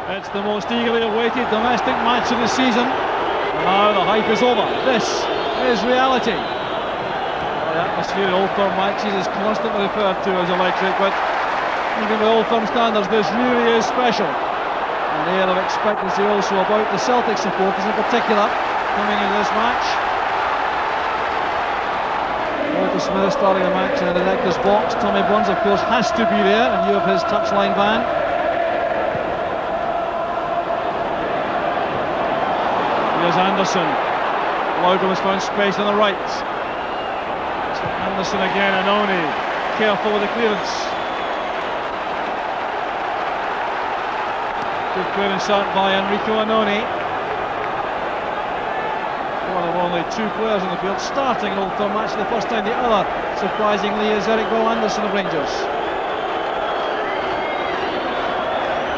It's the most eagerly awaited domestic match of the season. Now the hype is over. This is reality. The atmosphere in Old Firm matches is constantly referred to as electric, but even by Old Firm standards, this really is special. An air of expectancy also about the Celtic supporters in particular coming into this match. Walter Smith starting the match in the director's box. Tommy Burns, of course, has to be there in view of his touchline ban. Here's Anderson. Laudrup has found space on the right. Anderson again, Anoni careful with the clearance. Good clearance out by Enrico Anoni. One of only two players on the field starting an Old Firm match for the first time. The other, surprisingly, is Eric Bo Anderson of Rangers.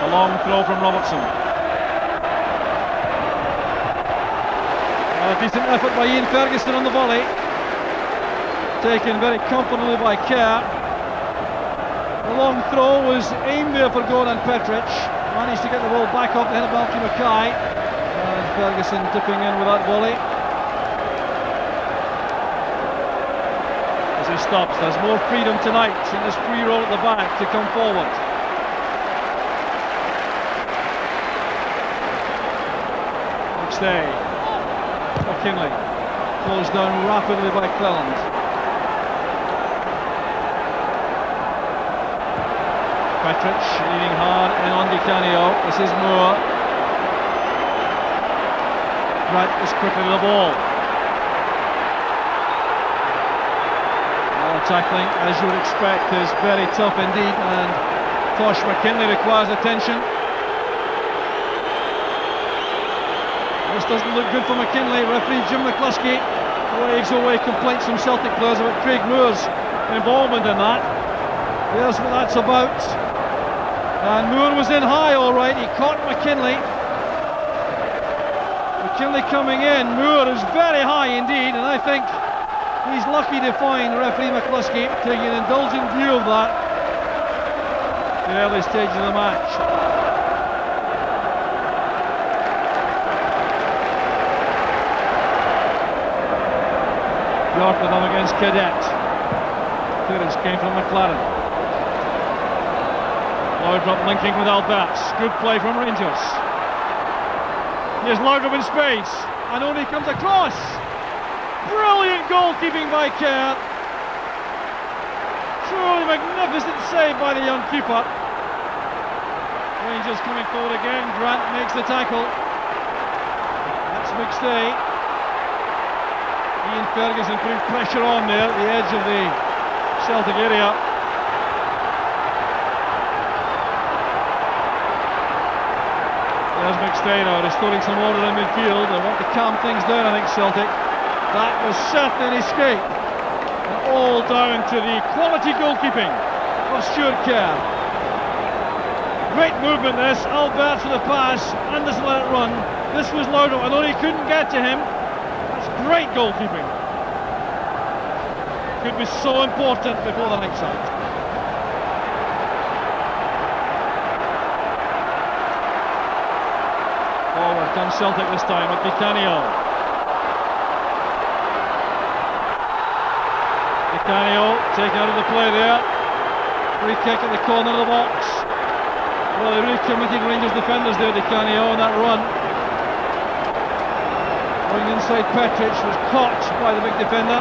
A long throw from Robertson. A decent effort by Ian Ferguson on the volley. Taken very comfortably by Kerr. The long throw was aimed there for Goran Petric. Managed to get the ball back off the head of Malky Mackay. And Ferguson tipping in with that volley. As he stops, there's more freedom tonight in this free roll at the back to come forward. McStay. McKinley closed down rapidly by Cleland. Petric leaning hard in on Di Canio. This is Moore. Grant is quickly to the ball. Tackling, as you would expect, is very tough indeed, and Tosh McKinley requires attention. This doesn't look good for McKinley. Referee Jim McCluskey waves away complaints from Celtic players about Craig Moore's involvement in that. There's what that's about. And Moore was in high, all right. He caught McKinley. McKinley coming in. Moore is very high indeed, and I think he's lucky to find referee McCluskey taking an indulgent view of that in the early stage of the match. Yorker now against Cadet. Clearance came from McLaren. Laudrup linking with Alberts. Good play from Rangers. Here's Laudrup in space. Anoni comes across. Brilliant goalkeeping by Kerr. Truly magnificent save by the young keeper. Rangers coming forward again. Grant makes the tackle. That's McStay. Ian Ferguson putting pressure on there at the edge of the Celtic area. There's McStay now restoring some order in midfield. They want to calm things down, I think, Celtic. That was certainly an escape. And all down to the quality goalkeeping of Stuart Kerr. Great movement this. Alberts with the pass. Anderson let it run. This was Laudrup. I know he couldn't get to him. Great goalkeeping. Could be so important before the next out. Forward comes Celtic this time with Di Canio. Di Canio taken out of the play there. Free kick at the corner of the box. Well, they really committed Rangers defenders there, Di Canio, on that run. Going inside, Petric was caught by the big defender.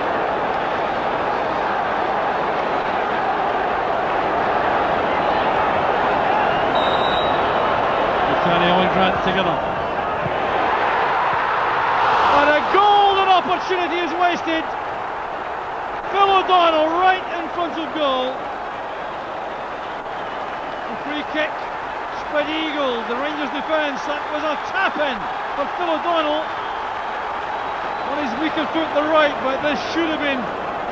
Di Canio and Grant together. And a golden opportunity is wasted. Phil O'Donnell right in front of goal. A free kick, spread eagle, the Rangers defence. That was a tap-in for Phil O'Donnell. On his weaker foot, the right, but this should have been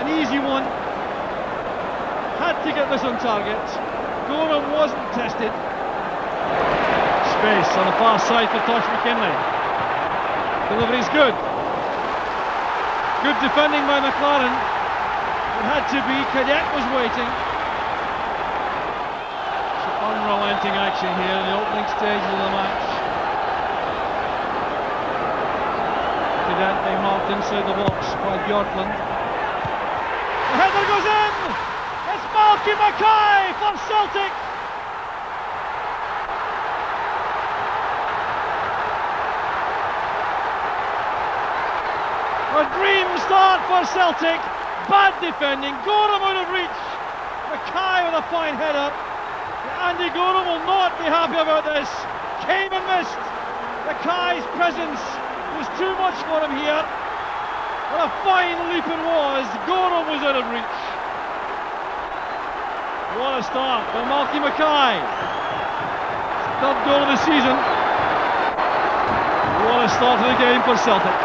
an easy one. Had to get this on target. Gorman wasn't tested. Space on the far side for Tosh McKinley. Delivery's good. Good defending by McLaren. It had to be. Cadet was waiting. Some unrelenting action here in the opening opening stages of the match. Cadet being marked inside the box by Bjorklund. The header goes in! It's Malky Mackay for Celtic! A dream start for Celtic. Bad defending, Gorham out of reach. Mackay with a fine header. Andy Gorham will not be happy about this. Came and missed. Mackay's presence was too much for him here. What a fine leap it was. Gorham was out of reach. What a start by Malky Mackay. Third goal of the season. What a start to the game for Celtic.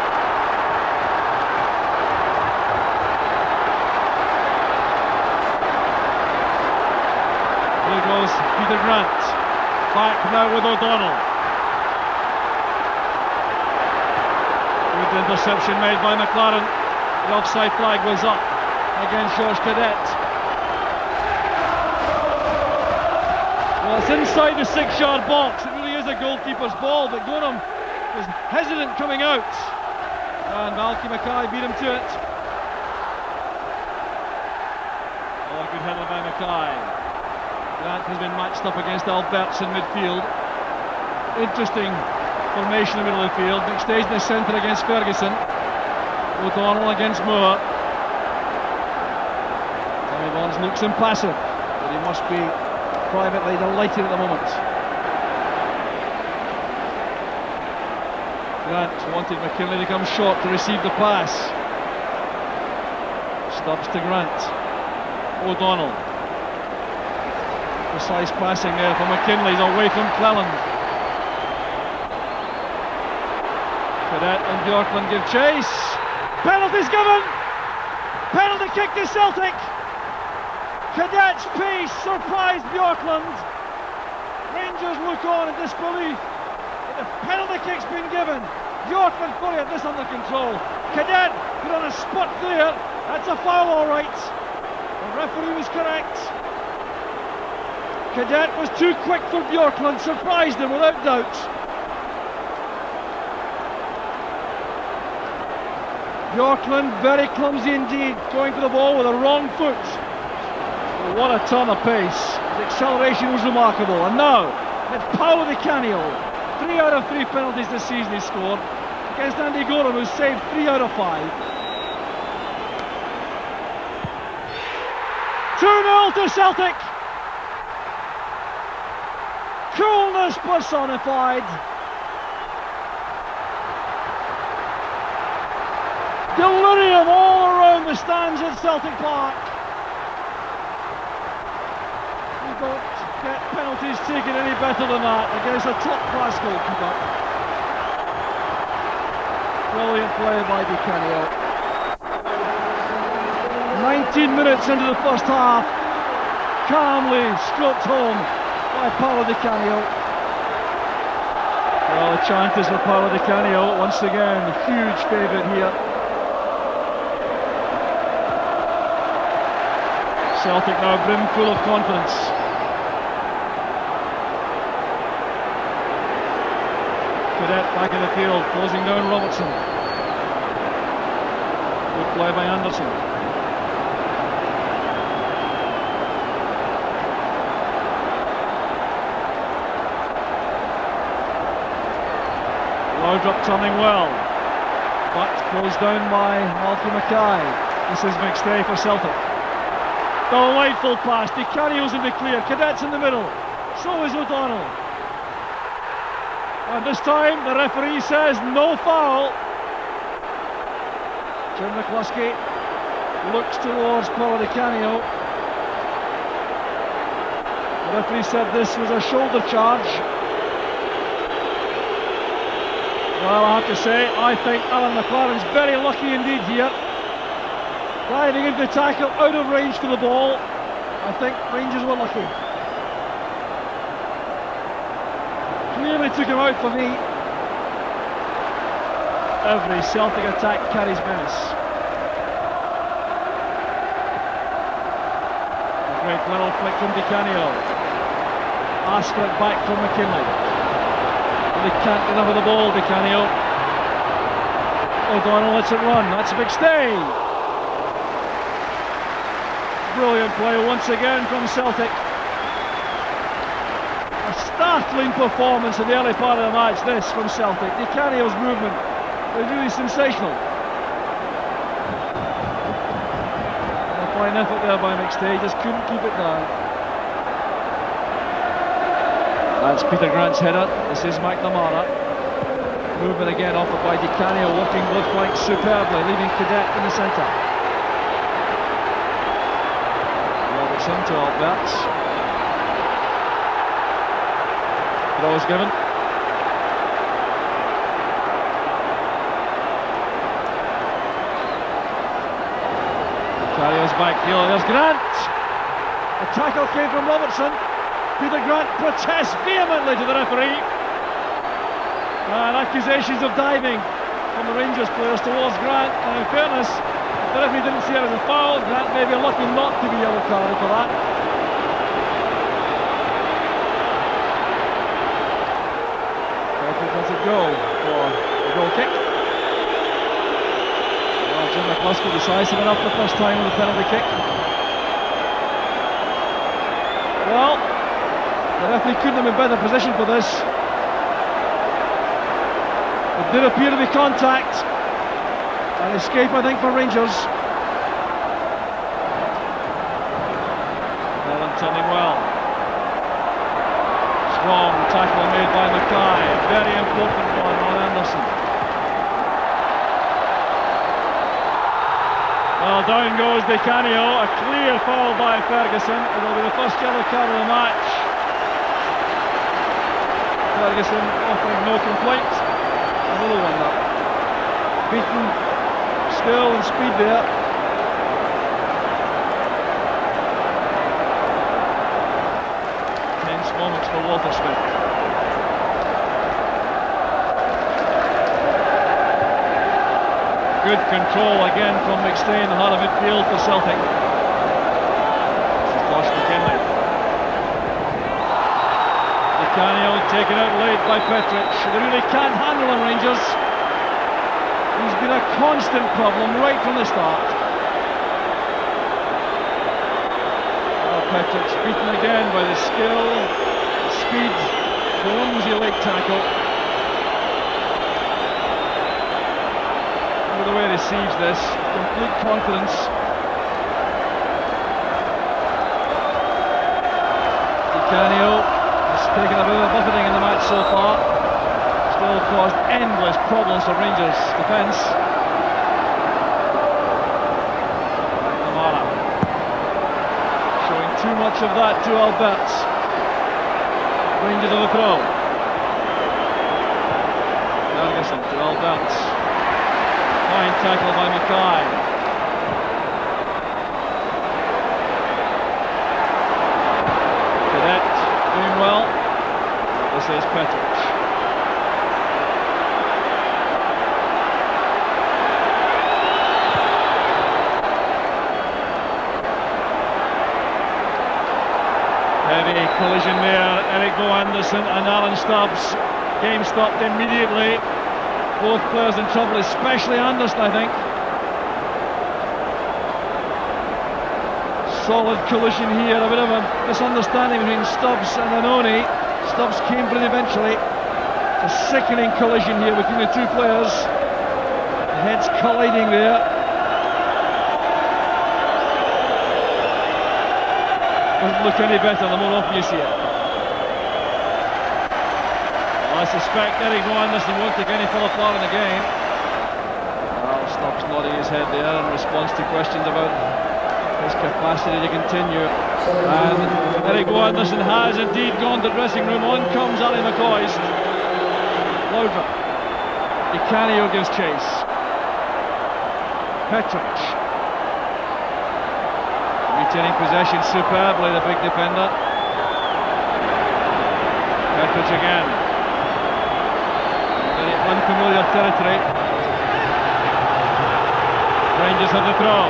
There goes Peter Grant. Back now with O'Donnell. Good interception made by McLaren. The offside flag was up against George Cadet. Well, it's inside the 6-yard box. It really is a goalkeeper's ball, but Gorham was hesitant coming out. And Malky Mackay beat him to it. Oh, a good header by Mackay. Grant has been matched up against Alberts in midfield. Interesting formation in the middle of the field. McStay's in the centre against Ferguson. O'Donnell against Moore. Tommy Bonds looks impassive, but he must be privately delighted at the moment. Grant wanted McKinley to come short to receive the pass. Stops to Grant. O'Donnell. Precise passing there for McKinley, he's away from Cleland. Cadet and Bjorklund give chase. Penalty's given! Penalty kick to Celtic! Cadet's pace surprised Bjorklund. Rangers look on in disbelief. But the penalty kick's been given. Bjorklund fully had this under control. Cadet put on a spot there. That's a foul, alright. The referee was correct. Cadet was too quick for Bjorklund, surprised him without doubt. Bjorklund very clumsy indeed, going for the ball with a wrong foot. But what a ton of pace. His acceleration was remarkable. And now, it's Paolo Di Canio. 3 out of 3 penalties this season he scored against Andy Gorham, who saved 3 out of 5. 2-0 to Celtic. Coolness personified. Delirium all around the stands at Celtic Park. You don't get penalties taken any better than that against a top-class goalkeeper. Brilliant play by Di Canio. 19 minutes into the first half, calmly stroked home by Paolo Di Canio. Well, the chant is for Paolo Di Canio, once again, huge favourite here. Celtic now brimful of confidence. Cadet back in the field, closing down Robertson. Good play by Anderson. Loudrup turning well, but closed down by Malky Mackay. This is McStay for Celtic. Delightful pass. Di Canio's in the clear. Cadet's in the middle. So is O'Donnell. And this time the referee says no foul. Jim McCluskey looks towards Paolo Di Canio. The referee said this was a shoulder charge. Well, I have to say, I think Alan McLaren's very lucky indeed here. Diving into the tackle, out of range for the ball. I think Rangers were lucky. Clearly took him out for me. Every Celtic attack carries menace. A great little flick from Di Canio. Asked for it back from McKinley. They can't get enough of the ball, Di Canio. O'Donnell lets it run, that's McStay. Brilliant play once again from Celtic. A startling performance in the early part of the match, this from Celtic. Di Canio's movement was really sensational. A fine effort there by McStay, just couldn't keep it down. That's Peter Grant's header, this is McNamara. Movement again offered by Di Canio, working both flanks superbly, leaving Cadet in the centre. Robertson to Alberts. Throw is given. Di Canio's back heel, there's Grant! A tackle came from Robertson. Peter Grant protests vehemently to the referee. And accusations of diving from the Rangers players towards Grant. And in fairness, the referee didn't see it as a foul. Grant may be lucky not to be yellow carded for that. Celtic lets it go for the goal kick. Well, Jim McCluskey decisive enough the first time with the penalty kick. Well, the referee couldn't have been better positioned for this. It did appear to be contact. An escape, I think, for Rangers. Allen turning well. Strong tackle made by Mackay. Very important one on Anderson. Well, down goes Di Canio. A clear foul by Ferguson. It'll be the first yellow card of the match. Ferguson offering no complaint. A little one up. Beaten, skill and speed there. Tense moments for Walter Smith. Good control again from McStay in the heart of midfield for Celtic. This is Josh McKinley. Di Canio taken out late by Petric. They really can't handle him, Rangers. He's been a constant problem right from the start. Oh, Petric's beaten again by the skill, the speed, clumsy leg tackle. Look at the way he receives this, complete confidence. Di Canio has taken a bit of a buffeting in the match so far. Still caused endless problems for Rangers defence. McNamara showing too much of that to Alberts. Rangers on the throw. Ferguson to Alberts. Fine tackle by Mackay. Cadet doing well. This is Petric. Heavy collision there. Eric Bo Anderson and Alan Stubbs. Game stopped immediately. Both players in trouble, especially Anderson, I think. Solid collision here. A bit of a misunderstanding between Stubbs and Annoni. Stubbs came for it eventually. A sickening collision here between the two players. Heads colliding there. Doesn't look any better the more often you see it. Well, I suspect Eric Bo Anderson won't take any further part in the game. Well, Stubbs nodding his head there in response to questions about his capacity to continue. And Eric Bo Anderson has indeed gone to the dressing room. On comes Ali McCoist. Loudon. Di Canio gives chase. Petric. Retaining possession superbly, the big defender. Petric again. Very unfamiliar territory. Rangers have the throw.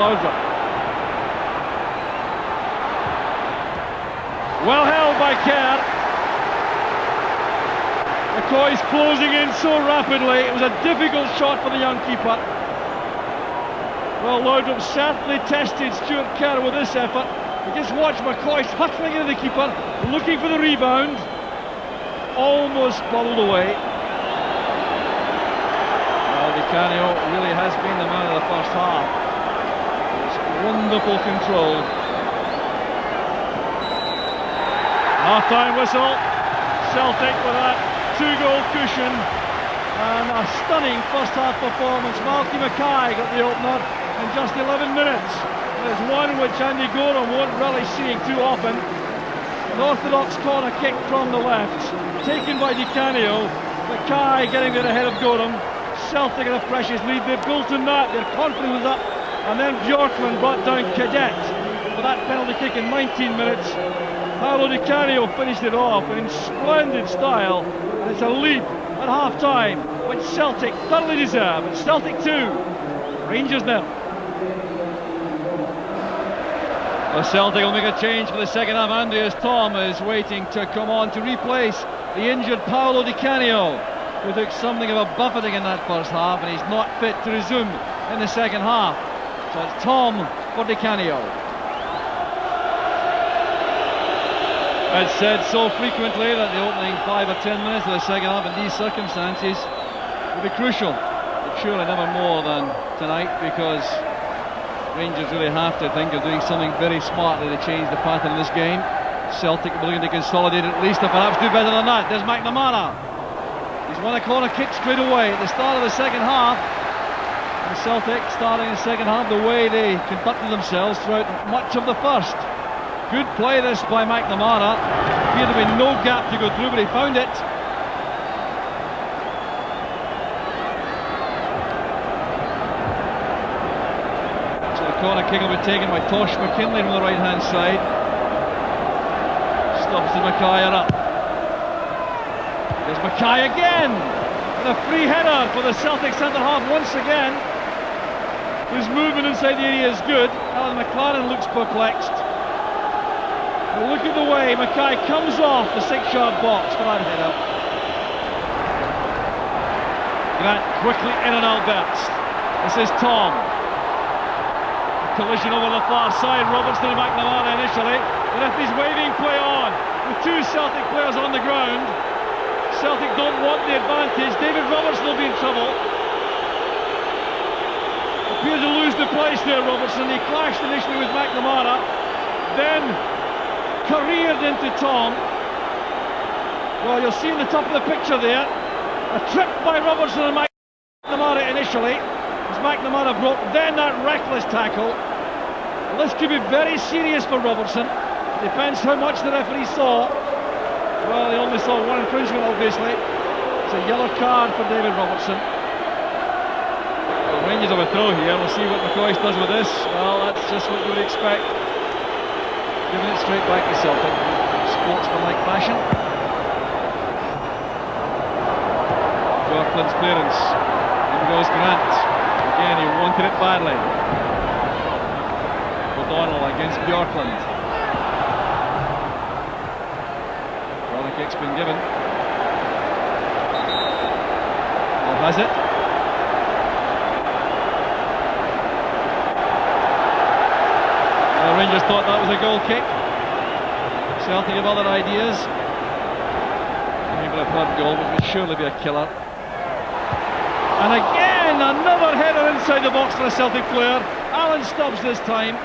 Loudon. Well held by Kerr. McCoy's closing in so rapidly. It was a difficult shot for the young keeper. Well, Laudrup certainly tested Stuart Kerr with this effort. You just watch McCoy hustling into the keeper, looking for the rebound. Almost bobbled away. Well, Di Canio really has been the man of the first half. It's wonderful control. Half-time whistle. Celtic with that two-goal cushion and a stunning first-half performance. Malky Mackay got the opener in just 11 minutes. There's one which Andy Gorham won't really see too often. An orthodox corner kick from the left, taken by Di Canio. Mackay getting there ahead of Gorham. Celtic in a precious lead. They've built on that. Their confidence was up. And then Bjorklund brought down Cadet for that penalty kick in 19 minutes. Paolo Di Canio finished it off in splendid style, and it's a lead at half-time, which Celtic thoroughly deserve. It's Celtic 2, Rangers 0. Well, Celtic will make a change for the second half. Andreas Tom is waiting to come on to replace the injured Paolo Di Canio, who took something of a buffeting in that first half, and he's not fit to resume in the second half. So it's Tom for Di Canio. It's said so frequently that the opening 5 or 10 minutes of the second half in these circumstances will be crucial, but surely never more than tonight, because Rangers really have to think of doing something very smartly to change the pattern of this game. Celtic will be looking to consolidate at least, or perhaps do better than that. There's McNamara. He's won a corner kick straight away at the start of the second half. And Celtic starting the second half the way they conducted themselves throughout much of the first. Good play this by McNamara. Appeared to be no gap to go through, but he found it. So the corner kick will be taken by Tosh McKinley from the right hand side. Stops the Mackay up. There's Mackay again, and a free header for the Celtic centre half once again. His movement inside the area is good. Alan McLaren looks perplexed. Look at the way Mackay comes off the 6-yard box for that header. Grant quickly in and out burst. This is Tom. A collision over the far side. Robertson and McNamara initially. The referee's waving play on with two Celtic players on the ground. Celtic don't want the advantage. David Robertson will be in trouble. Appears to lose the place there, Robertson. He clashed initially with McNamara, then careered into Tom. Well, you'll see in the top of the picture there a trip by Robertson and McNamara initially, as McNamara broke, then that reckless tackle. Well, this could be very serious for Robertson. Depends how much the referee saw. Well, he only saw one infringement, obviously. It's a yellow card for David Robertson. The Rangers have a throw here. We'll see what McCoy does with this. Well, that's just what you would expect. Giving it straight back to Celtic, sportsmanlike fashion. Bjorklund's clearance. In goes Grant. Again, he wanted it badly. O'Donnell against Bjorklund. Corner kick's been given. Well, has it? Rangers thought that was a goal kick. Celtic have other ideas. Maybe a third goal, which would surely be a killer. And again, another header inside the box for a Celtic player. Alan Stubbs this time.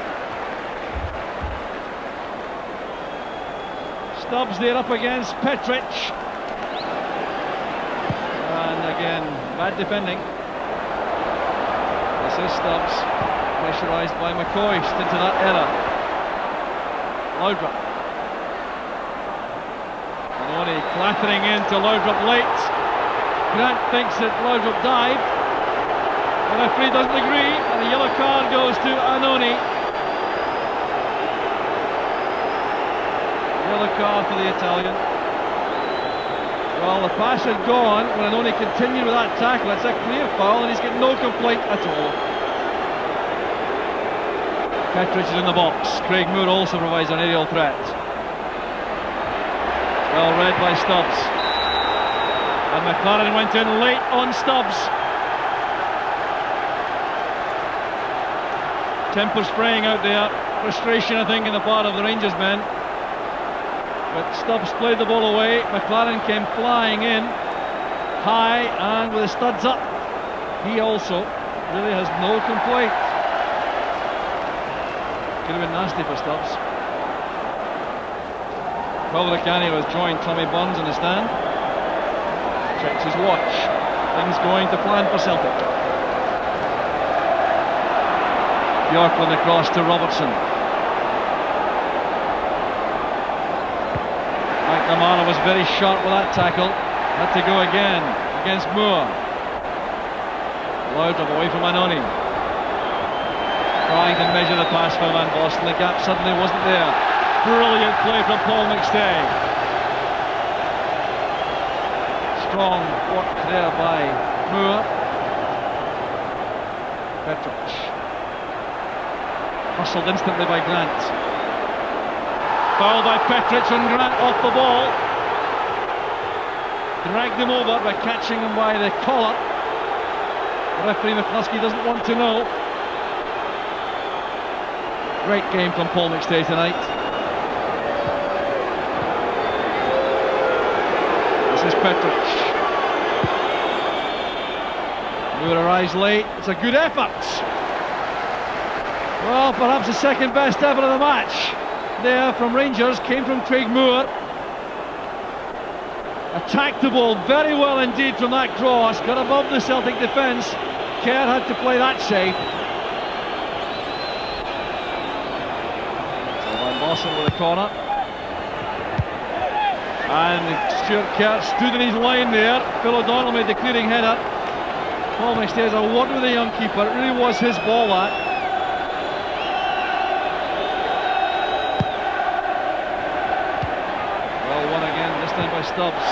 Stubbs there up against Petric. And again, bad defending. This is Stubbs. Pressurised by McCoy into that error. Laudrup. Anoni clattering into Laudrup late. Grant thinks that Laudrup dived. The referee doesn't agree, and a yellow card goes to Anoni. Yellow card for the Italian. Well, the pass had gone when Anoni continued with that tackle. It's a clear foul, and he's got no complaint at all. Petric is in the box. Craig Moore also provides an aerial threat. Well read by Stubbs. And McLaren went in late on Stubbs. Temper spraying out there. Frustration, I think, in the part of the Rangers men. But Stubbs played the ball away. McLaren came flying in high and with the studs up. He also really has no complaint. Could have been nasty for Stubbs. Caldericani was joined Tommy Burns in the stand. Checks his watch. Things going to plan for Celtic. Bjorklund across to Robertson. McNamara was very sharp with that tackle. Had to go again against Moore. Loud away from Anoni. Trying to measure the pass for Van Basten. The gap suddenly wasn't there. Brilliant play from Paul McStay. Strong work there by Moore. Petric. Hustled instantly by Grant. Foul by Petric and Grant off the ball. Dragged him over by catching him by the collar. Referee McCluskey doesn't want to know. Great game from Paul McStay tonight. This is Petric. Moore arrives late. It's a good effort. Well, perhaps the second best ever of the match. There from Rangers came from Craig Moore. Attacked the ball very well indeed from that cross. Got above the Celtic defence. Kerr had to play that safe. So Van Basten with a corner. And Stuart Kerr stood in his line there. Phil O'Donnell made the clearing header. Paul McStay has a word with the young keeper. It really was his ball, that. Well, one again, this time by Stubbs.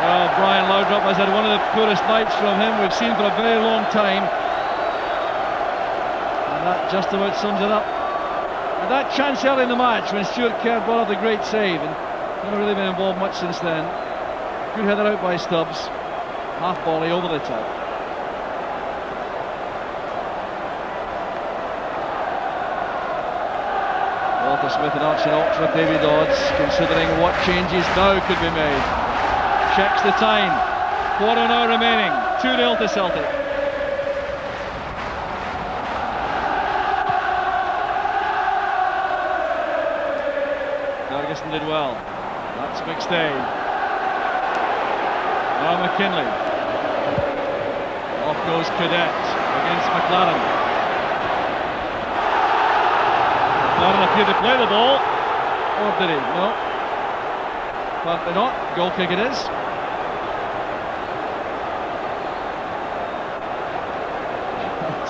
Well, Brian Laudrup has had one of the poorest nights from him we've seen for a very long time. And that just about sums it up. And that chance early in the match when Stuart Kerr brought up the great save, and never really been involved much since then. Good header out by Stubbs. Half volley over the top. Walter Smith and Archie Ox with Davy Dodds, considering what changes now could be made. Checks the time. Quarter an hour remaining. 2-0 to Celtic. Ferguson did well. That's McStay. Now McKinley. Off goes Cadet against McLaren. McLaren appeared to play the ball. Or did he? No. Apparently not. Goal kick it is.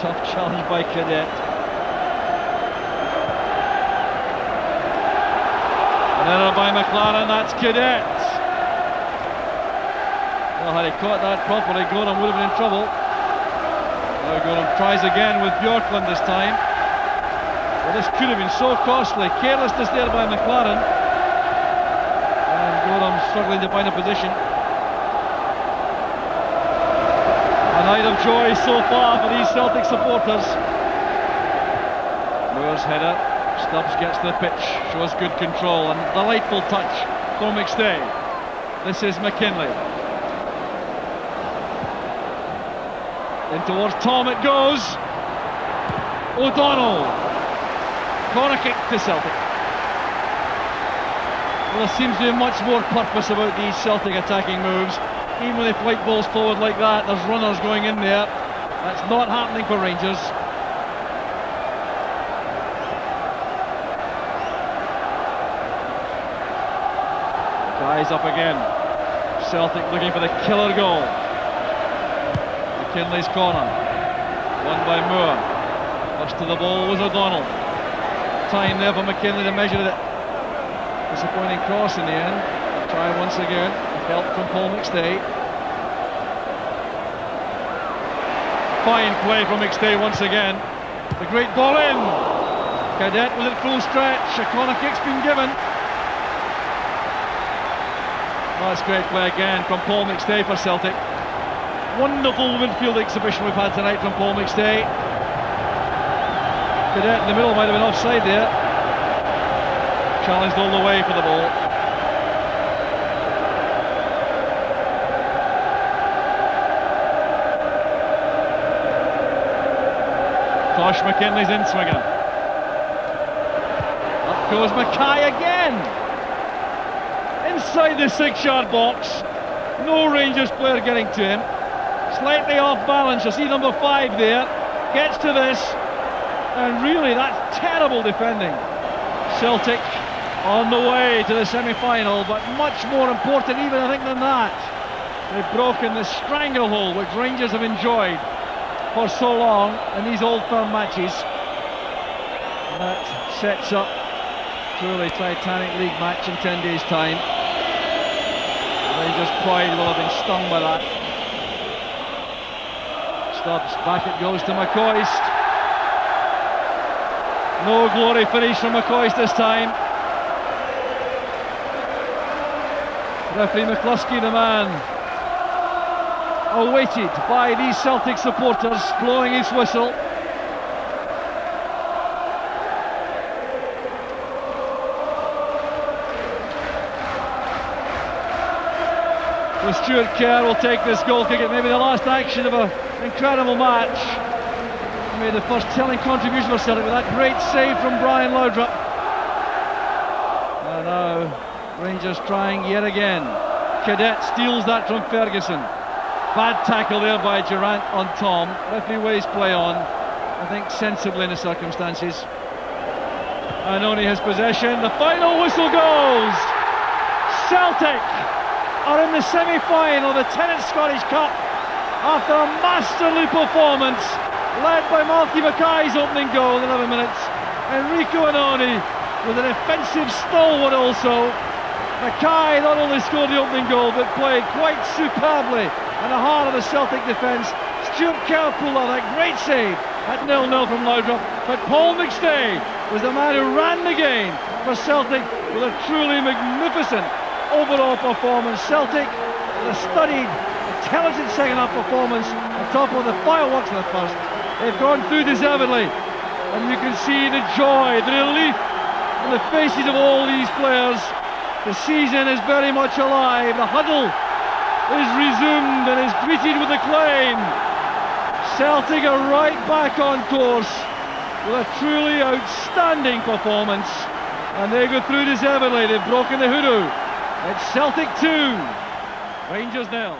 Tough challenge by Cadet. An error by McLaren, that's Cadet. Well, had he caught that properly, Gorham would have been in trouble. Now Gorham tries again with Bjorklund this time. Well, this could have been so costly. Carelessness there by McLaren. And Gorham struggling to find a position. A night of joy so far for these Celtic supporters. Moore's header. Stubbs gets to the pitch, shows good control and delightful touch for McStay. This is McKinley. In towards Tom it goes. O'Donnell. Corner kick to Celtic. Well, there seems to be much more purpose about these Celtic attacking moves. Even when they flight balls forward like that, there's runners going in there. That's not happening for Rangers. Guys up again. Celtic looking for the killer goal. McKinley's corner. Won by Moore. First to the ball was O'Donnell. Time there for McKinley to measure it. Disappointing cross in the end. Try once again. Help from Paul McStay. Fine play from McStay once again. The great ball in. Cadet was at full stretch. A corner kick's been given. Oh, that's great play again from Paul McStay for Celtic. Wonderful midfield exhibition we've had tonight from Paul McStay. Cadet in the middle might have been offside there. Challenged all the way for the ball. Tosh McKinley's in swinging. Up goes Mackay again. Inside the 6-yard box. No Rangers player getting to him. Slightly off balance. You see number 5 there. Gets to this. And really, that's terrible defending. Celtic on the way to the semi-final, but much more important even, I think, than that. They've broken the stranglehold which Rangers have enjoyed for so long in these old firm matches. And that sets up truly Titanic League match in 10 days' time. Rangers' pride will have been stung by that. Stubbs, back it goes to McCoist. No glory finish from McCoist this time. Referee McCluskey, the man awaited by these Celtic supporters, blowing his whistle. So Stuart Kerr will take this goal kick. It may be the last action of an incredible match. He made the first telling contribution for Celtic with that great save from Brian Laudrup. And now Rangers trying yet again. Cadet steals that from Ferguson. Bad tackle there by Durant on Tom. Referee weighs play on, I think sensibly in the circumstances. And only his possession. The final whistle goes. Celtic are in the semi-final of the Tennant Scottish Cup after a masterly performance led by Malky Mackay's opening goal in 11 minutes. Enrico Annoni with a defensive stalwart also. Mackay not only scored the opening goal but played quite superbly in the heart of the Celtic defence. Stuart Kerr pulled off that great save at 0-0 from Laudrup, but Paul McStay was the man who ran the game for Celtic with a truly magnificent overall performance. Celtic with a studied, intelligent second half performance on top of the fireworks of the first. They've gone through deservedly, and you can see the joy, the relief on the faces of all these players. The season is very much alive. The huddle is resumed and is greeted with acclaim. Celtic are right back on course with a truly outstanding performance, and they go through deservedly. They've broken the hoodoo. It's Celtic 2, Rangers 0.